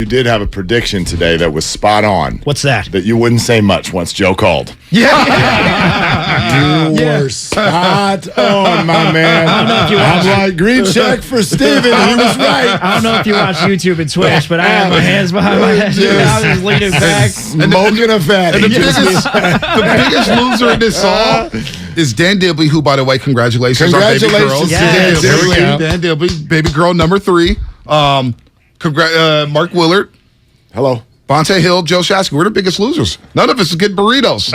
You did have a prediction today that was spot on. What's that? That you wouldn't say much once Joe called. Yeah. You were spot on, my man. I don't know if you watch. I'm like, green check for Steven. He was right. I don't know if you watch YouTube and Twitch, but I had my hands behind my head. I was leaning back. Smoking a fatty. And the biggest loser in this song is Dan Dibley, who, by the way, congratulations on baby girl. Yes. There we go. Dan Dibley, baby girl number 3. Mark Willard. Hello. Vontae Hill, Joe Shasky. We're the biggest losers. None of us get burritos.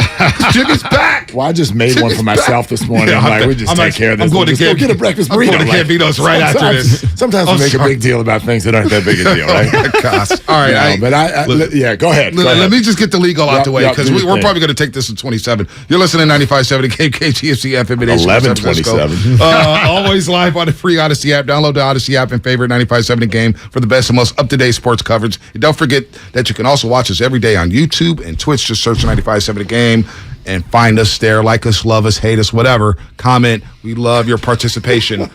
Jimmy's back. Well, I just made one for myself this morning. Yeah, I'm like, we just take care of this. I'm going to get a breakfast burrito. I'm going to Gambino's right after this. Sometimes we make a big deal about things that aren't that big a deal, right? Gosh. All right. Go ahead. Let me just get the legal out the way, because we're thing. probably going to take this to 27. You're listening to 95.7 kgmz-fm at 11:27. Always live on the free Odyssey app. Download the Odyssey app and favorite 95.7 The Game for the best and most up-to-date sports coverage. And don't forget that you can also watch us every day on YouTube and Twitch. Just search 95.7 The Game and find us there. Like us, love us, hate us, whatever. Comment. We love your participation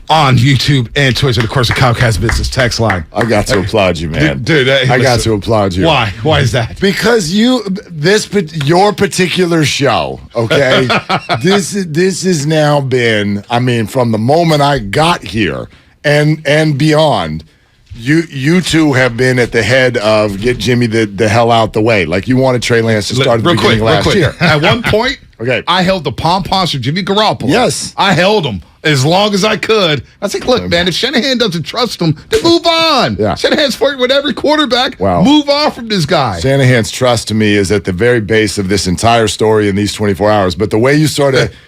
on YouTube and Twitch, and of course the Comcast Business text line. I got to applaud you, man. Dude, I got to applaud you. Why? Why is that? Because your particular show, okay? this has now been, I mean, from the moment I got here and beyond. You two have been at the head of get Jimmy the hell out the way. Like you wanted Trey Lance to start at the beginning of last year. At one point, okay, I held the pom-poms for Jimmy Garoppolo. Yes. I held them as long as I could. I was like, look, man, if Shanahan doesn't trust him, then move on. Yeah. Shanahan's flirting with every quarterback. Wow. Move on from this guy. Shanahan's trust to me is at the very base of this entire story in these 24 hours. But the way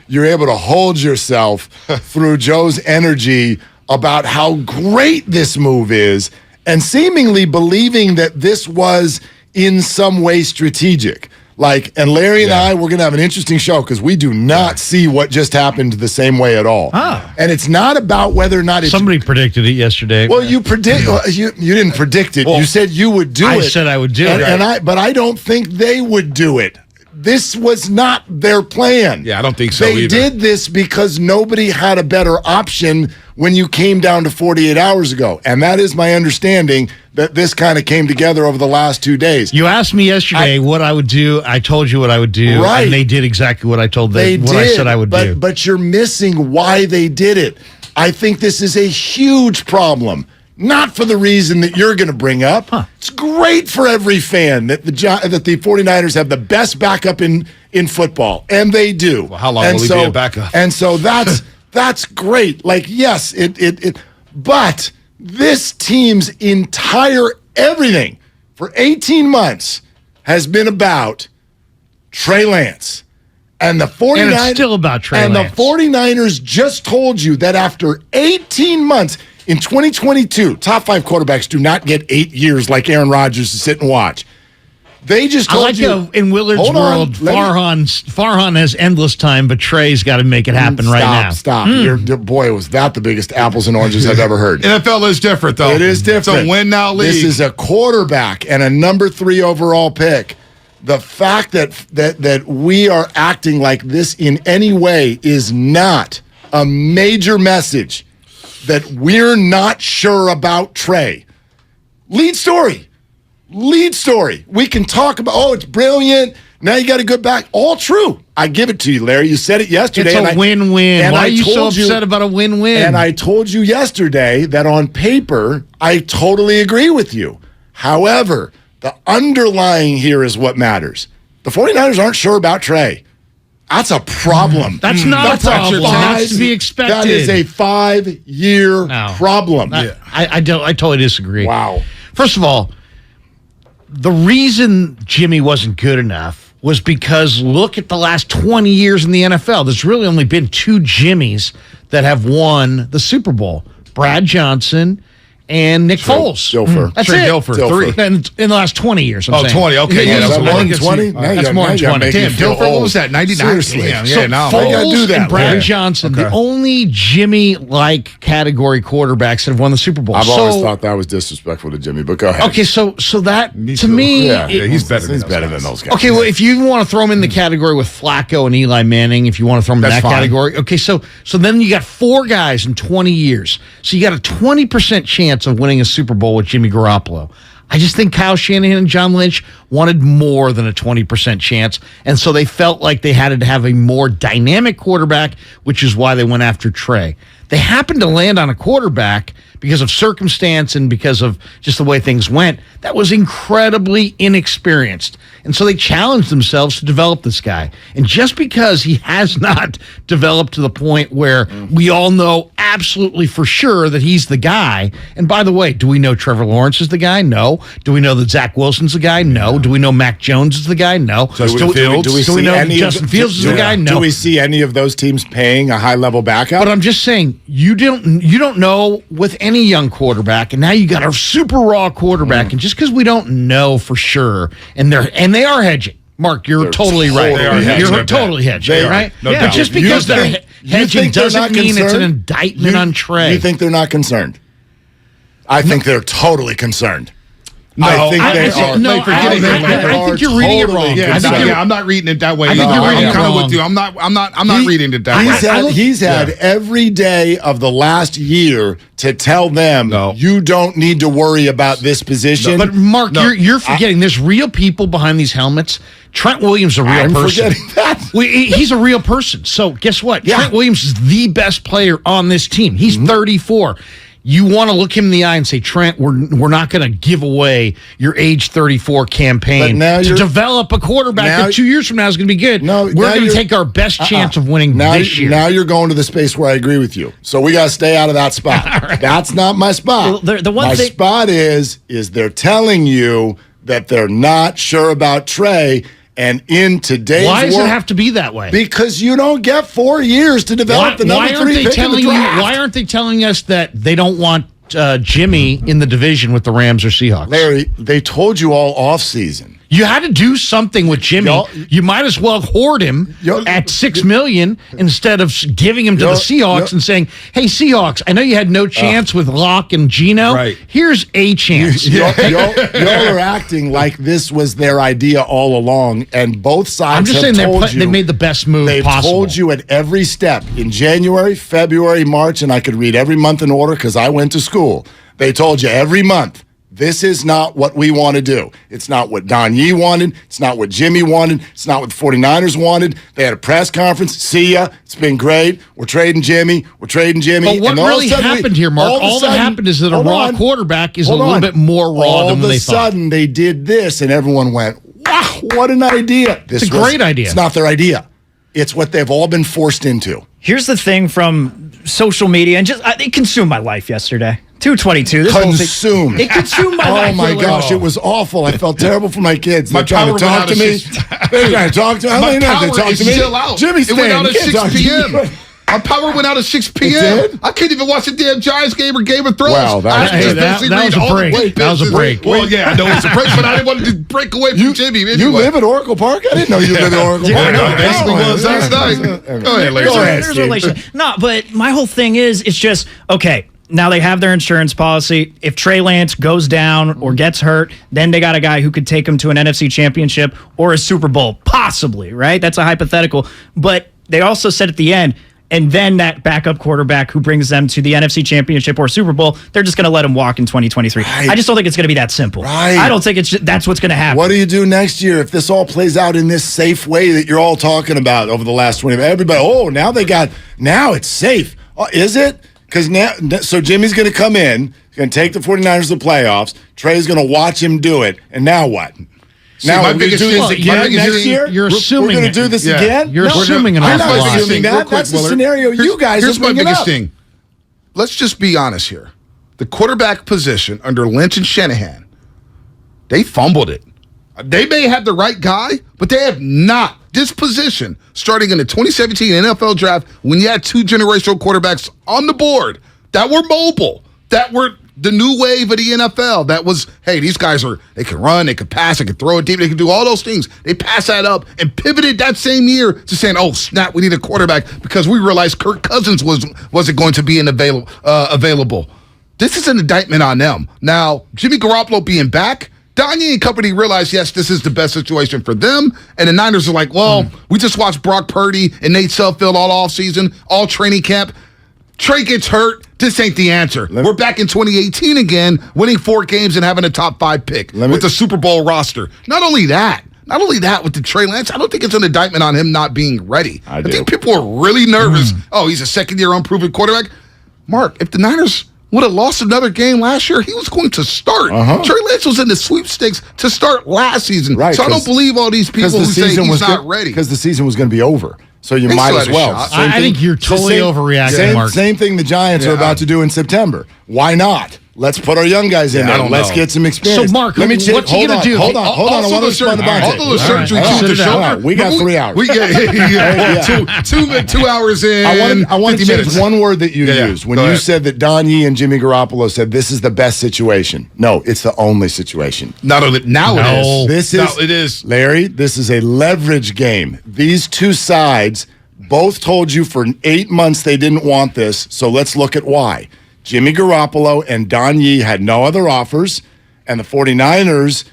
you're able to hold yourself through Joe's energy about how great this move is and seemingly believing that this was in some way strategic. And Larry and I, we're going to have an interesting show because we do not see what just happened the same way at all. Ah. And it's not about whether or not it's... Somebody predicted it yesterday. Well, you didn't predict it. Well, you said you would do it. I said I would do it. But I don't think they would do it. This was not their plan. Yeah, I don't think so either. They did this because nobody had a better option when you came down to 48 hours ago. And that is my understanding that this kind of came together over the last 2 days. You asked me yesterday what I would do. I told you what I would do. Right. And they did exactly what I told them, what I said I would do. But you're missing why they did it. I think this is a huge problem. Not for the reason that you're going to bring up. Huh. It's great for every fan that the 49ers have the best backup in football, and they do. Well, how long will he be a backup? And so that's great. Yes, but this team's entire everything for 18 months has been about Trey Lance. And the 49ers, and it's still about Trey Lance. And the 49ers just told you that after 18 months in 2022, top 5 quarterbacks do not get 8 years like Aaron Rodgers to sit and watch. They just told you. In Willard's world, Farhan has endless time, but Trey's got to make it happen right now. Stop. Boy, was that the biggest apples and oranges I've ever heard. NFL is different, though. It is different. It's a win-now league. This is a quarterback and a number 3 overall pick. The fact that we are acting like this in any way is not a major message that we're not sure about Trey. Lead story. We can talk about, it's brilliant. Now you got a good back. All true. I give it to you, Larry. You said it yesterday. It's a win-win. Why are you so upset about a win-win? And I told you yesterday that on paper, I totally agree with you. However, the underlying here is what matters. The 49ers aren't sure about Trey. That's a problem. That's not a problem. That's to be expected. That is a 5-year problem. I totally disagree. Wow. First of all, the reason Jimmy wasn't good enough was because look at the last 20 years in the NFL. There's really only been 2 Jimmys that have won the Super Bowl. Brad Johnson and Nick Foles. Dilfer. That's Trey it. Dilfer. 3. In the last 20 years, I'm saying. 20. Okay, yeah. That's more than 20? That's more than 20. Damn, Dilfer, what was that, 99? Seriously. Now. Foles and Brad Johnson, the only Jimmy-like category quarterbacks that have won the Super Bowl. I've always thought that was disrespectful to Jimmy, but go ahead. Okay, so that, to me... Yeah, he's better than those guys. Okay, well, if you want to throw him in the category with Flacco and Eli Manning, if you want to throw him in that category, okay, so then you got 4 guys in 20 years. So you got a 20% chance of winning a Super Bowl with Jimmy Garoppolo. I just think Kyle Shanahan and John Lynch wanted more than a 20% chance, and so they felt like they had to have a more dynamic quarterback, which is why they went after Trey. They happened to land on a quarterback because of circumstance and because of just the way things went that was incredibly inexperienced. And so they challenged themselves to develop this guy. And just because he has not developed to the point where we all know absolutely for sure that he's the guy. And by the way, do we know Trevor Lawrence is the guy? No. Do we know that Zach Wilson's the guy? No. Do we know Mac Jones is the guy? No. Do we know Justin Fields is the guy? No. Do we see any of those teams paying a high-level backup? But I'm just saying, you don't know with any young quarterback, and now you got a super raw quarterback, and just because we don't know for sure, and they are hedging. Mark, you're totally right. You're totally hedging, right? No doubt. Just because they're hedging doesn't mean it's an indictment on Trey. You think they're not concerned? I think they're totally concerned. No, I think they are. No, I think you're reading it wrong. Yeah, I'm not reading it that way. I think you're reading it kind of wrong. with you. I'm not reading it that way. He's had every day of the last year to tell them you don't need to worry about this position. But Mark, you're forgetting there's real people behind these helmets. Trent Williams is a real person. I'm forgetting that. He's a real person. So guess what? Yeah. Trent Williams is the best player on this team. He's 34. You want to look him in the eye and say, Trent, we're not going to give away your age 34 campaign to develp a quarterback that 2 years from now is going to be good. No, we're going to take our best chance of winning this year. Now you're going to the space where I agree with you. So we got to stay out of that spot. Right. That's not my spot. Well, my spot is they're telling you that they're not sure about Trey. And in today's why does it have to be that way? Because you don't get 4 years to develop the number 3 pick in the draft. Why aren't they telling us that they don't want Jimmy in the division with the Rams or Seahawks? Larry, they told you all offseason. You had to do something with Jimmy. You might as well hoard him at $6 million instead of giving him to the Seahawks and saying, "Hey, Seahawks, I know you had no chance with Locke and Geno. Right. Here's a chance." Y'all are acting like this was their idea all along, and both sides. I'm just saying they made the best move possible. They've told you at every step in January, February, March, and I could read every month in order because I went to school. They told you every month. This is not what we want to do. It's not what Don Yee wanted. It's not what Jimmy wanted. It's not what the 49ers wanted. They had a press conference. See ya. It's been great. We're trading Jimmy. But what really happened here, Mark? All that happened is that a raw quarterback is a little bit more raw than they thought. All of a sudden, they did this, and everyone went, wow, what an idea. It's a great idea. It's not their idea. It's what they've all been forced into. Here's the thing from social media, and it consumed my life yesterday. 222. This consumed. Whole thing, it consumed my life. Oh my gosh, it was awful. I felt terrible for my kids. They're trying to talk to me. They're trying to talk to me. My power is still out. Jimmy, it went out at 6 p.m. My power went out at 6 p.m. I can't even watch the damn Giants game or Game of Thrones. Wow, that was a break. That was a break. Well, yeah, I know it's a break, but I didn't want to break away from Jimmy. Anyway. You live at Oracle Park? I didn't know you lived at Oracle Park. No, basically was last night. Go ahead, Larry. No, but my whole thing is, it's just, okay, now they have their insurance policy. If Trey Lance goes down or gets hurt, then they got a guy who could take them to an NFC championship or a Super Bowl, possibly, right? That's a hypothetical. But they also said at the end, and then that backup quarterback who brings them to the NFC Championship or Super Bowl, they're just going to let him walk in 2023. Right. I just don't think it's going to be that simple. Right. I don't think that's what's going to happen. What do you do next year if this all plays out in this safe way that you're all talking about over the last 20 minutes? Everybody, now it's safe. Oh, is it? Because so Jimmy's going to come in, he's going to take the 49ers to the playoffs. Trey's going to watch him do it. And now what? Now we're going to do this again next year? You're assuming we're going to do this again? You're assuming an awful lot. I'm not assuming that. That's the scenario you guys are bringing up. Here's my biggest thing. Let's just be honest here. The quarterback position under Lynch and Shanahan, they fumbled it. They may have the right guy, but they have not. This position, starting in the 2017 NFL draft, when you had 2 generational quarterbacks on the board that were mobile, that were the new wave of the NFL, that was, hey, these guys they can run, they can pass, they can throw it deep, they can do all those things. They passed that up and pivoted that same year to saying, oh, snap, we need a quarterback because we realized Kirk Cousins wasn't going to be available. This is an indictment on them. Now, Jimmy Garoppolo being back, Donnie and company realized, yes, this is the best situation for them. And the Niners are like, well, we just watched Brock Purdy and Nate Sudfeld all offseason, all training camp. Trey gets hurt. this ain't the answer. We're back in 2018 again, winning 4 games and having a top 5 pick with the Super Bowl roster. Not only that with the Trey Lance, I don't think it's an indictment on him not being ready. I think people are really nervous. Oh, he's a second-year unproven quarterback. Mark, if the Niners would have lost another game last year, he was going to start. Trey Lance was in the sweepstakes to start last season. Right, so I don't believe all these people who say he's not ready. Because the season was going to be over. So you might as well. I think you're totally overreacting, Mark. Same thing the Giants are about to do in September. Why not? Let's put our young guys in there. Let's get some experience. So, Mark, what's he going to do? Hold on. I want to respond to Bonte. We got 3 hours. We get 2 hours in. I want to change one word that you used. When you said that Don Yee and Jimmy Garoppolo said this is the best situation. No, it's the only situation. Now it is. Larry, this is a leverage game. These two sides both told you for 8 months they didn't want this, so let's look at why. Jimmy Garoppolo and Don Yee had no other offers, and the 49ers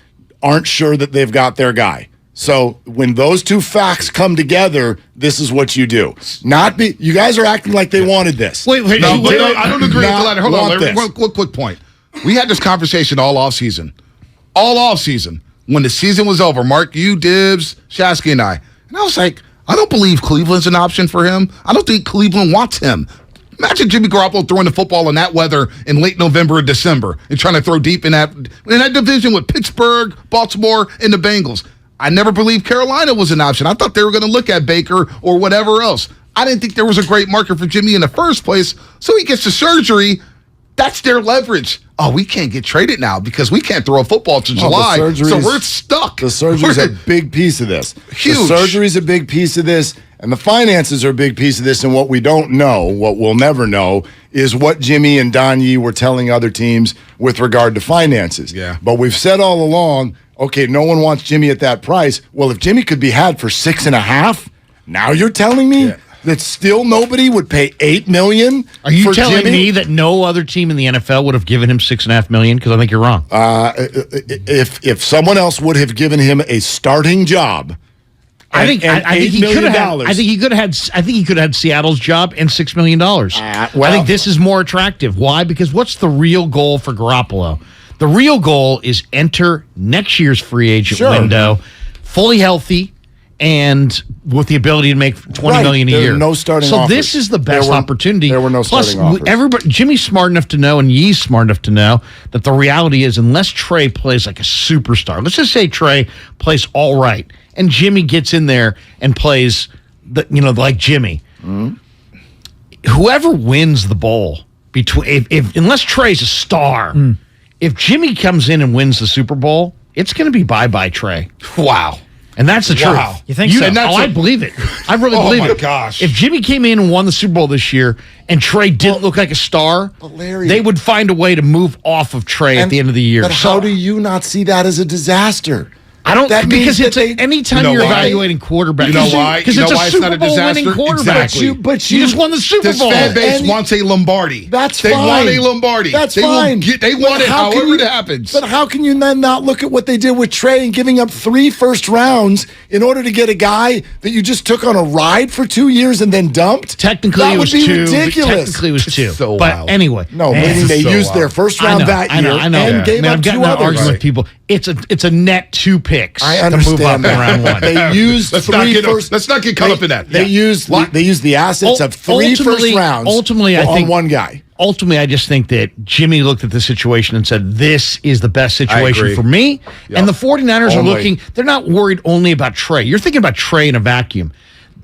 aren't sure that they've got their guy. So when those two facts come together, this is what you do. You guys are acting like they wanted this. Wait, I don't agree with the latter. Hold on, Larry, one quick point. We had this conversation all offseason. When the season was over, Mark, you, Dibs, Shasky, and I was like, I don't believe Cleveland's an option for him. I don't think Cleveland wants him. Imagine Jimmy Garoppolo throwing the football in that weather in late November or December and trying to throw deep in that division with Pittsburgh, Baltimore, and the Bengals. I never believed Carolina was an option. I thought they were going to look at Baker or whatever else. I didn't think there was a great market for Jimmy in the first place. So he gets the surgery. That's their leverage. Oh, we can't get traded now because we can't throw a football to July. So we're stuck. The surgery's a big piece of this. Huge. The surgery's a big piece of this, and the finances are a big piece of this. And what we don't know, what we'll never know, is what Jimmy and Don Yee were telling other teams with regard to finances. Yeah. But we've said all along, okay, no one wants Jimmy at that price. Well, if Jimmy could be had for $6.5, now you're telling me that still nobody would pay $8 million? Are you telling me that no other team in the NFL would have given him $6.5 million? Because I think you're wrong. If someone else would have given him a starting job, I think he could have. I think he could have had Seattle's job and $6 million. I think this is more attractive. Why? Because what's the real goal for Garoppolo? The real goal is enter next year's free agent window, fully healthy, and with the ability to make $20 million a year. No starting offers. This is the best opportunity. There were no starting offers. Jimmy's smart enough to know, and Yee's smart enough to know that the reality is, unless Trey plays like a superstar, let's just say Trey plays all right, and Jimmy gets in there and plays like Jimmy. Whoever wins the bowl unless Trey's a star, if Jimmy comes in and wins the Super Bowl, it's going to be bye-bye Trey. Wow. And that's the truth. You think so? I believe it. I really believe it. Oh, my gosh. If Jimmy came in and won the Super Bowl this year and Trey didn't look like a star, they would find a way to move off of Trey at the end of the year. But how do you not see that as a disaster? I don't, because it's anytime you're evaluating quarterbacks. You know why? Because it's a Super Bowl winning quarterback. Exactly. But you just won the Super Bowl. This fan base wants a Lombardi. That's fine. They want a Lombardi. That's fine. They want it however it happens. But how can you then not look at what they did with Trey and giving up 3 first rounds in order to get a guy that you just took on a ride for 2 years and then dumped? Technically, it was 2. Ridiculous. Technically, it was 2. So but wild. anyway. No, meaning they used their first round that year and gave up 2 others. Arguing with people. It's a net 2 picks. I understand. Up in round 1. They used let's not get caught up in that. They used the assets of 3 first rounds on one guy. Ultimately, I just think that Jimmy looked at the situation and said, this is the best situation for me. Yep. And the 49ers are looking, they're not worried only about Trey. You're thinking about Trey in a vacuum.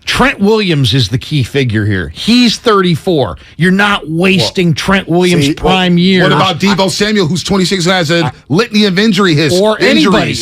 Trent Williams is the key figure here. He's 34. You're not wasting Trent Williams' prime years. What about Deebo Samuel, who's 26 and has a litany of injuries? Or anybody.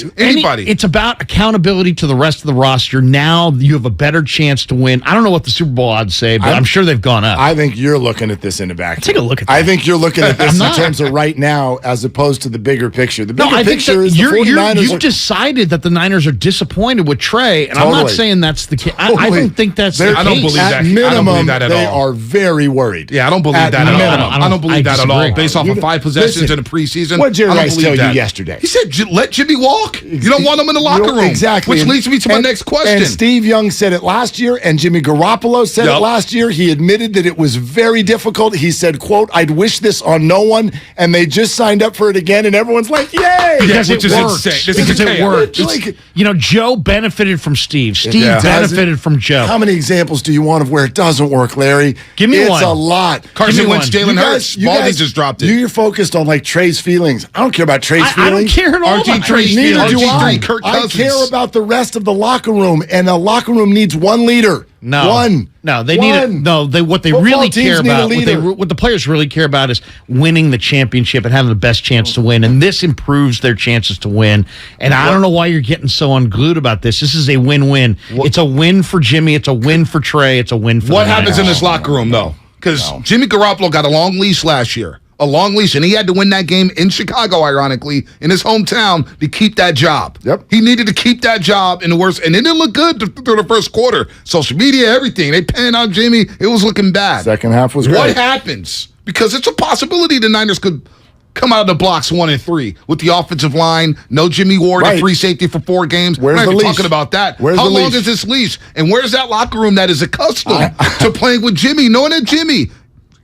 It's about accountability to the rest of the roster. Now you have a better chance to win. I don't know what the Super Bowl odds say, but I'm sure they've gone up. I think you're looking at this in a vacuum. Take a look at that. I think you're looking at this in terms of right now as opposed to the bigger picture. The bigger picture is the 49ers. You've decided that the Niners are disappointed with Trey, and I'm not saying that's the case. I think don't think that's the I don't case. believe At that. I don't minimum, believe that at they all. are very worried. Yeah, I don't believe that at minimum. all. I don't believe that at all. disagree. Based off of 5 possessions in the preseason. What did Jerry I don't Rice believe tell you that. yesterday? He said, let Jimmy walk. You don't want him in the locker room. Exactly. Which leads me to my next question. And Steve Young said it last year, and Jimmy Garoppolo said it last year. He admitted that it was very difficult. He said, quote, "I'd wish this on no one," and they just signed up for it again, and everyone's like, yay! Because which it is works. insane. Because it works. Like- Joe benefited from Steve. Steve benefited from Joe. How many examples do you want of where it doesn't work, Larry? Give me it's one. It's a lot. Carson Wentz, one. Jalen Hurts, Baldy just dropped it. You're focused on like Trey's feelings. I don't care about Trey's feelings. I don't care at all about Trey's Neither feelings. do I. Kirk I Cousins. care about the rest of the locker room, and a locker room needs one leader. No, they need it. No, what they Football really teams care need a about, leader. what the players really care about is winning the championship and having the best chance to win. And this improves their chances to win. And I don't know why you're getting so unglued about this. This is a win-win. It's a win for Jimmy. It's a win for Trey. It's a win for What the happens in Niners. this locker room, though? Because Jimmy Garoppolo got a long leash last year. A long leash, and he had to win that game in Chicago, ironically, in his hometown, to keep that job. Yep. He needed to keep that job in the worst, and it didn't look good through the first quarter. Social media, everything. They panned on Jimmy. It was looking bad. Second half was What great. happens? Because it's a possibility the Niners could come out of the blocks 1-3 with the offensive line, no Jimmy Ward, Right. a free safety for 4 games. Where's We're not the even leash? talking about that. Where's How the long leash? is this leash? And where's that locker room that is accustomed to playing with Jimmy, knowing that Jimmy,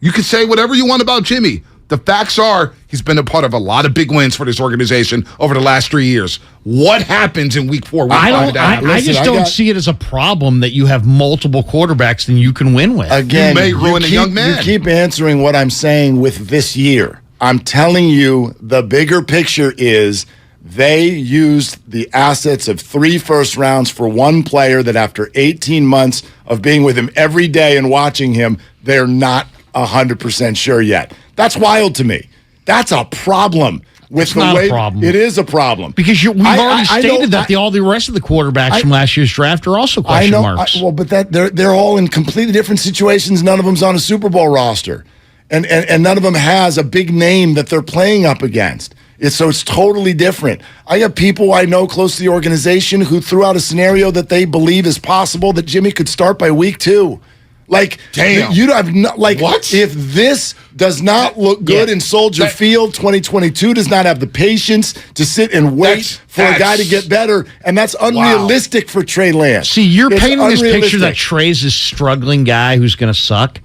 you can say whatever you want about Jimmy. The facts are he's been a part of a lot of big wins for this organization over the last 3 years. What happens in week 4? Week 5 I just don't see it as a problem that you have multiple quarterbacks than you can win with. Again, You may ruin a young man. You keep answering what I'm saying with this year. I'm telling you, the bigger picture is they used the assets of 3 first rounds for one player that after 18 months of being with him every day and watching him, they're not 100% sure yet. That's wild to me. That's a problem. With the not a way problem. It is a problem. Because we've already I stated know- that all the rest of the quarterbacks from last year's draft are also I question know. marks. But they're all in completely different situations. None of them's on a Super Bowl roster, and none of them has a big name that they're playing up against. So it's totally different. I got people I know close to the organization who threw out a scenario that they believe is possible that Jimmy could start by week 2. Like, damn, you have not like what? If this does not look good in Soldier Field, 2022 does not have the patience to sit and wait for a guy to get better, and that's unrealistic for Trey Lance. See, you're It's painting this picture unrealistic. that Trey's this struggling guy who's going to suck.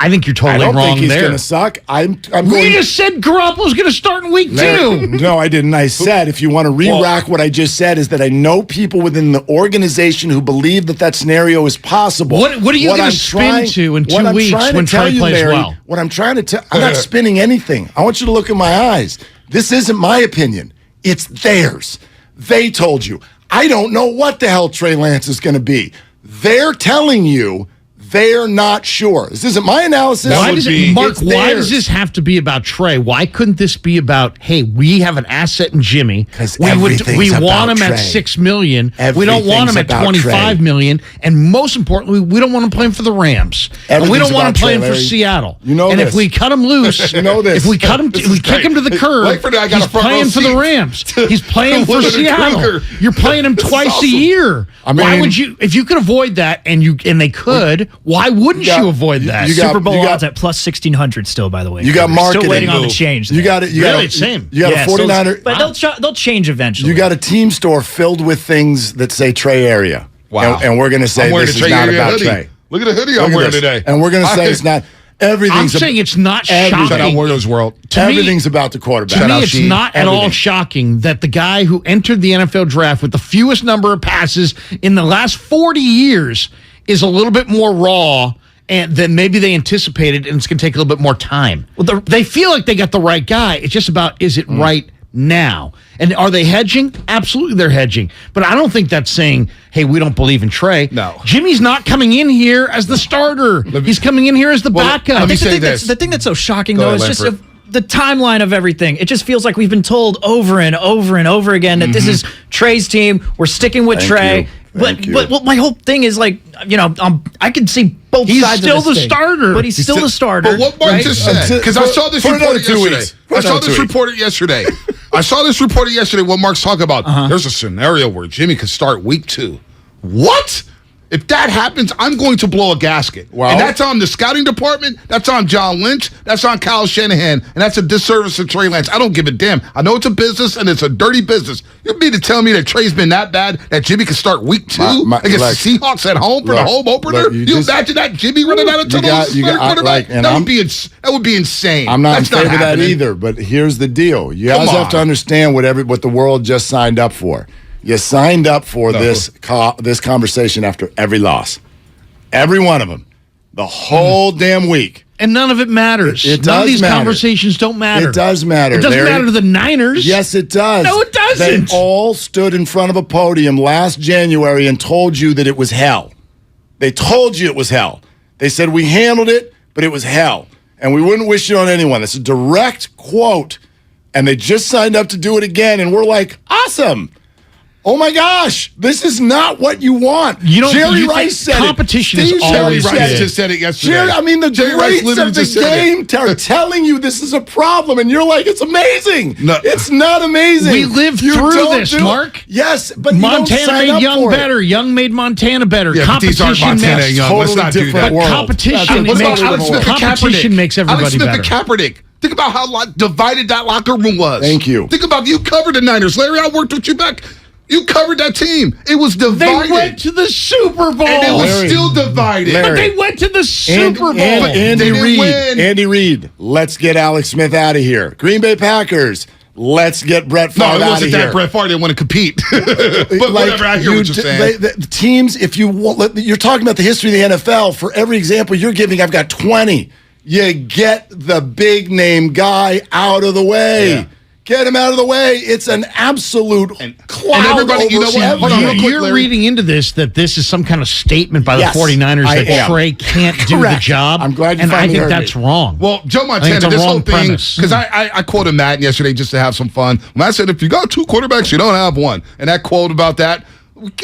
I think you're totally I don't wrong think he's there. going to suck. I'm We going. just said Garoppolo's going to start in week 2. No, I didn't. I said if you want to re-rack what I just said is that I know people within the organization who believe that scenario is possible. What are you going to spin to in 2 weeks when Trey plays well? What I'm trying to tell, I'm not spinning anything. I want you to look in my eyes. This isn't my opinion. It's theirs. They told you. I don't know what the hell Trey Lance is going to be. They're telling you. They're not sure. This isn't my analysis. Why does Theirs. this have to be about Trey? Why couldn't this be about, hey, we have an asset in Jimmy. 'Cause We everything's want him about at Trey. $6 million. We don't want him at Everything's about $25 million. And most importantly, we don't want him playing for the Rams. And we Everything's don't want him about Trey, playing for Larry. Seattle. You know and this. if we cut him loose, You know this. if we cut him, This we is kick great. him to the curb, Wait for that. I got he's a front row playing for the seat. Rams. He's playing for Willard and Seattle. Dibs. You're playing him This is twice awesome. a year. I Why mean- would you, if you could avoid that and they could, why wouldn't you avoid that? you got- Super Bowl you got- odds at plus 1,600 still, by the way. You got marketing. Still waiting on the change. You got it. You Really? got Same. You got a 49er. But they'll change eventually. You got a team store filled with things that say Trey area. Wow. And we're going to say I'm wearing this the is Trey not area about hoodie. Trey. Look at the hoodie Look I'm at wearing this. today. And we're going to say it's not. I'm Everything's saying it's not everything. Shout out shocking. Warriors World. Everything's about the quarterback. To Shout me, out it's Sheen. not at all Everything. shocking that the guy who entered the NFL draft with the fewest number of passes in the last 40 years is a little bit more raw and than maybe they anticipated, and it's going to take a little bit more time. Well, they feel like they got the right guy. It's just about, is it right now? And are they hedging? Absolutely, they're hedging. But I don't think that's saying, hey, we don't believe in Trey. No. Jimmy's not coming in here as the starter. He's coming in here as the backup. let me I think say the thing that's so shocking, Go though, ahead, is just Lanford. the timeline of everything. It just feels like we've been told over and over and over again that this is Trey's team. We're sticking with Thank Trey. you. Thank you. But my whole thing is like, I can see both He's sides still of this the thing. starter. But he's still the starter. But what Mark right? just said, because I saw this For another reported 2 yesterday. weeks. I saw another this 2 weeks. reported yesterday. I saw this reported yesterday. What Mark's talking about. There's a scenario where Jimmy could start week 2. What? If that happens, I'm going to blow a gasket. Well- and that's on the scouting department. That's on John Lynch. That's on Kyle Shanahan. And that's a disservice to Trey Lance. I don't give a damn. I know it's a business, and it's a dirty business. You mean to tell me that Trey's been that bad that Jimmy can start week 2 against the Seahawks at home for the home opener? You imagine that Jimmy running out of tunnel as a quarterback? That would be insane. I'm not in favor of that either, but here's the deal. You guys have to understand what the world just signed up for. You signed up for this conversation after every loss. Every one of them. The whole damn week. And none of it matters. It does None of these matter. Conversations don't matter. It does matter. It doesn't matter to the Niners. Yes, it does. No, it doesn't. They all stood in front of a podium last January and told you that it was hell. They told you it was hell. They said we handled it, but it was hell. And we wouldn't wish it on anyone. That's a direct quote. And they just signed up to do it again. And we're like, awesome. Oh my gosh, this is not what you want. Jerry Rice said competition it. is always Jerry Rice good. just said it yesterday. the Jerry Rice greats literally of the just said game are telling you this is a problem, and you're like, it's amazing. No. It's not amazing. We lived You through don't this, do it. Mark. Yes, but you don't Montana sign made up Young for it. better. Young made Montana better. Yeah, but these aren't Montana makes and Young. Let's not do that. world. Competition That's a makes- totally different world. competition makes everybody Alex Smith better. and Kaepernick. Think about how divided that locker room was. Thank you. Think about you covered the Niners. Larry, I worked with you back. You covered that team. It was They divided. went to the Super Bowl. And it was Larry. still divided. Larry. But they went to the Super Bowl. Andy They didn't Reid. win. Andy Reid. Let's get Alex Smith out of here. Green Bay Packers. Let's get Brett No, Favre it out of wasn't here. that Brett Favre didn't want to compete. But whatever, I hear what you're saying. The teams, if you want, you're talking about the history of the NFL. For every example you're giving, I've got 20. You get the big name guy out of the way. Yeah. Get him out of the way. It's an absolute cloud and everybody, over you know what? Hold on, real everything. quick, You're Larry. reading into this that this is some kind of statement by the Yes, 49ers I that am. Trey can't do the Correct. job. I'm glad you And I finally think heard that's me. wrong. Well, Joe I think Montana, it's a this whole wrong thing, premise. because I quoted Matt yesterday just to have some fun. Matt said, if you got 2 quarterbacks, you don't have one. And that quote about that,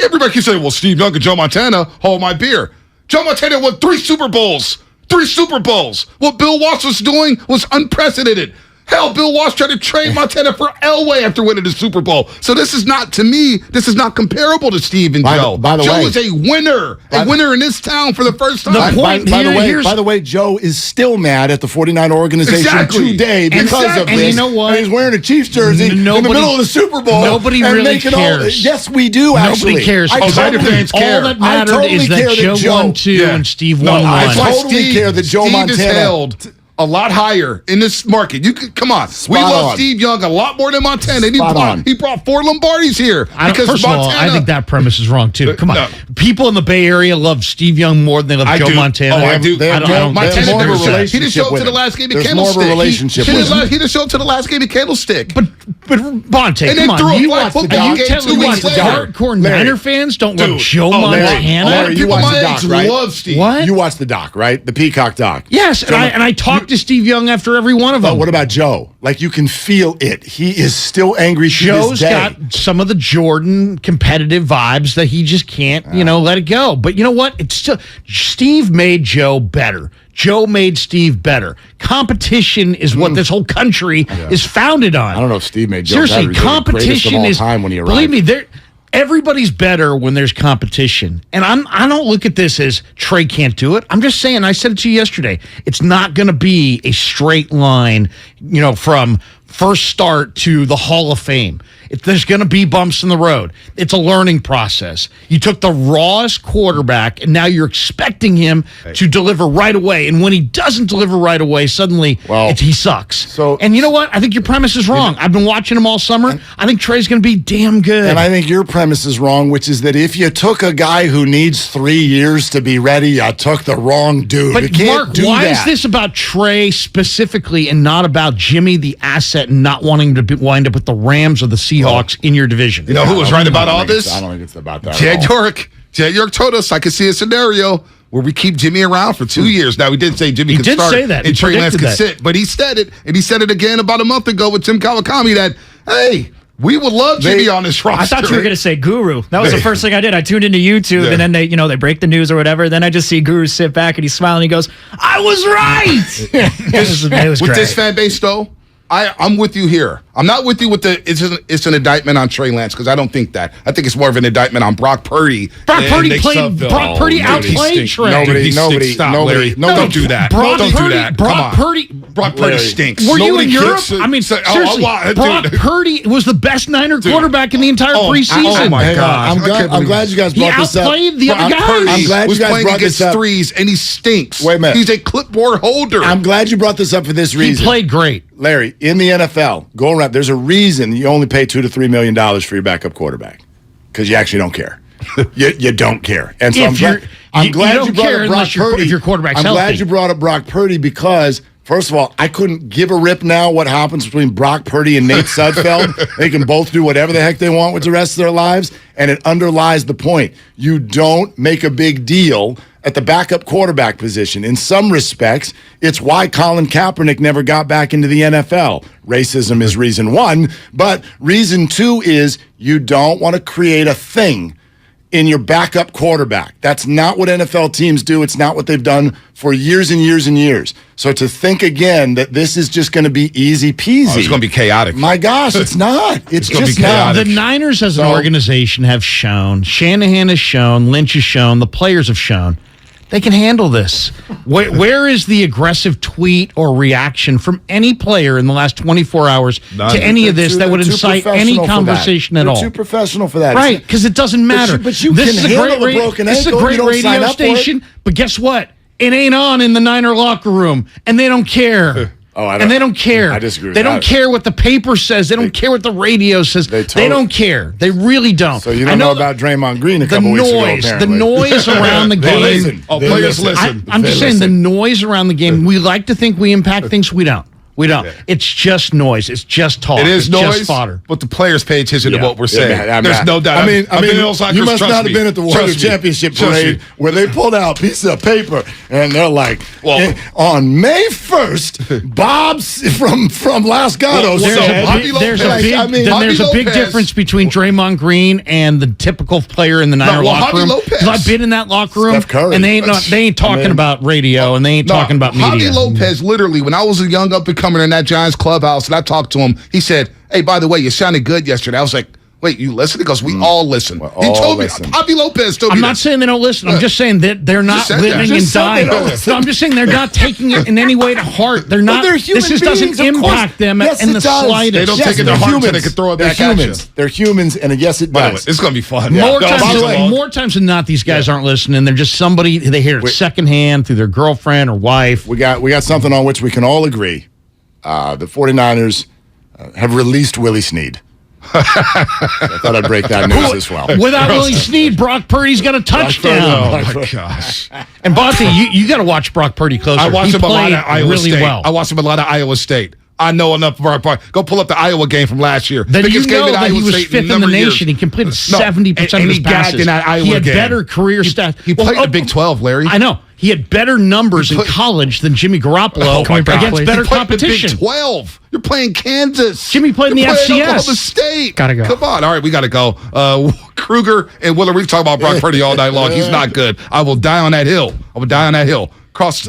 everybody keeps saying, well, Steve Young and Joe Montana, hold my beer. Joe Montana won 3 Super Bowls. 3 Super Bowls. What Bill Walsh was doing was unprecedented. Hell, Bill Walsh tried to trade Montana for Elway after winning the Super Bowl. So this is not, to me, this is not comparable to Steve and Joe. by the Joe way- is a winner. A winner in this town for the first time. The point By the here- way, here's- by the way, Joe is still mad at the 49 organization Exactly. today because of Exactly. this. And you know what? And he's wearing a Chiefs jersey in the Nobody- middle of the Super Bowl. nobody and really making cares. Yes, we do, actually. Nobody cares. I Niner fans care. All that I mattered totally is care that that Joe Joe- won 2 Yeah. and Steve No, won that's 1. why totally care that Joe Steve Montana- is held a lot higher in this market. You could come on. We love on. Steve Young a lot more than Montana. And Spot on. he brought 4 Lombardis here First of all, I think that premise is wrong too. Come on, No. people in the Bay Area love Steve Young more than they love I Joe do. Montana. Oh, I do. They have I don't more- they have Montana more of a never said. He relationship didn't show up with to the him. last game in There's Candlestick. more of a relationship He with didn't show up to the last game in Candlestick. But Bonte, And come they on, threw a you flag watch football are you game telling 2 me weeks later. hardcore Larry. Niner fans don't love Dude. Joe Larry. Montana? Larry, you People watch my the age doc, right? love Steve. What? You watch the doc, right? The Peacock doc. Yes, and I talked to Steve Young after every one of them. But what about Joe? Like, you can feel it. He is still angry to Joe's this day. got some of the Jordan competitive vibes that he just can't, let it go. But you know what? It's still Steve made Joe better. Joe made Steve better. Competition is what this whole country is founded on. I don't know if Steve made Joe Seriously, better. He's the greatest of competition all is time when he arrived. Believe me, everybody's better when there's competition. And I don't look at this as Trey can't do it. I'm just saying, I said it to you yesterday. It's not going to be a straight line, from first start to the Hall of Fame. There's going to be bumps in the road. It's a learning process. You took the rawest quarterback, and now you're expecting him to deliver right away. And when he doesn't deliver right away, suddenly he sucks. And you know what? I think your premise is wrong. I've been watching him all summer. I think Trey's going to be damn good. And I think your premise is wrong, which is that if you took a guy who needs 3 years to be ready, you took the wrong dude. But you can't Mark, do why that. is this about Trey specifically and not about Jimmy, the asset, and not wanting to wind up with the Rams or the Seahawks in your division? You know who was right about all this? I don't think it's about that. Jed at all. York. Jed York told us I could see a scenario where we keep Jimmy around for 2 years. Now, he did say Jimmy could did start say that. and He Trey Lance predicted could that. sit. But he said it, and he said it again about a month ago with Tim Kawakami that, hey, we would love Jimmy on this roster. I thought you were going to say Guru. That was the first thing I did. I tuned into YouTube, and then they break the news or whatever. Then I just see Guru sit back, and he's smiling. He goes, "I was right." It was With great. this fan base, though, I'm with you here. I'm not with you with it's an indictment on Trey Lance because I don't think that. I think it's more of an indictment on Brock Purdy. Brock Purdy outplayed Trey. Nobody, don't do that. Don't do that. Brock Purdy stinks. Were you in Europe? I mean, seriously, Brock Purdy was the best Niner quarterback in the entire preseason. Oh my God! I'm glad you guys brought this up. He outplayed the other guys. I'm glad you guys brought this up. Threes and he stinks. Wait a minute. He's a clipboard holder. I'm glad you brought this up for this reason. He played great. Larry, in the NFL, going around, there's a reason you only pay $2 to $3 million for your backup quarterback because you actually don't care. you don't care. And so I'm glad you brought up Brock Purdy. If your quarterback's healthy. Glad you brought up Brock Purdy because, first of all, I couldn't give a rip now what happens between Brock Purdy and Nate Sudfeld. They can both do whatever the heck they want with the rest of their lives, and it underlies the point. You don't make a big deal at the backup quarterback position. In some respects, it's why Colin Kaepernick never got back into the NFL. Racism is reason one, but reason two is you don't want to create a thing in your backup quarterback. That's not what NFL teams do. It's not what they've done for years and years and years. So to think again that this is just going to be easy peasy. It's going to be chaotic. My gosh, it's not. It's just not. The Niners as an organization have shown, Shanahan has shown, Lynch has shown, the players have shown, they can handle this. Where is the aggressive tweet or reaction from any player in the last 24 hours to any of this that would incite any conversation at all? They're too professional for that. Right, because it doesn't matter. But you this can handle a broken ankle. This is a great radio station, but guess what? It ain't on in the Niner locker room, and they don't care. And they don't care. I disagree with They don't care what the paper says. They don't care what the radio says. They don't care. They really don't. So you don't know about Draymond Green a couple weeks ago, apparently. The noise around the game. Players listen. I'm just saying the noise around the game. We like to think we impact things. We don't. We don't. Yeah. It's just noise. It's just talk. It is noise, just fodder. But the players pay attention to what we're saying. There's no doubt. I mean, you must not have been at the World Championship parade where they pulled out a piece of paper and they're like, on May 1st, Bob from Las Gatos there's a big difference between Draymond Green and the typical player in the Niner locker room. Because I've been in that locker room, and they ain't talking about radio, and they ain't talking about media. Javi Lopez, literally, when I was a young up-and-comer in that Giants clubhouse, and I talked to him. He said, "Hey, by the way, you sounded good yesterday." I was like, "Wait, you listen?" He goes, "We all listen." He told me, Javi Lopez told me. I'm not saying they don't listen. I'm just saying that they're not living and dying. No, I'm just saying they're not taking it in any way to heart. They're not. This just doesn't impact them in the slightest. They don't take it to heart until they can throw it back at you. They're humans, and yes, it does. It's going to be fun. More times than not, these guys aren't listening. They're just somebody they hear it secondhand through their girlfriend or wife. We got something on which we can all agree. The 49ers have released Willie Snead. I thought I'd break that news as well. Without Willie Snead, Brock Purdy's got a touchdown. Oh, my gosh. And, Bonte, you got to watch Brock Purdy closer. I watched him a lot at Iowa State. Well. I watched him a lot at Iowa State. I know enough of Brock Purdy. Go pull up the Iowa game from last year. Then you know that he was fifth in the nation. He completed 70% of his passes. In that Iowa he had game. better career stats. He played the Big 12, Larry. I know. He had better numbers in college than Jimmy Garoppolo against better competition. Big 12. You're playing Kansas. Jimmy played in the FCS. Oklahoma State. Gotta go. Come on. All right, we got to go. Kruger and Willard, we can talk about Brock Purdy all night long. He's not good. I will die on that hill. Cross...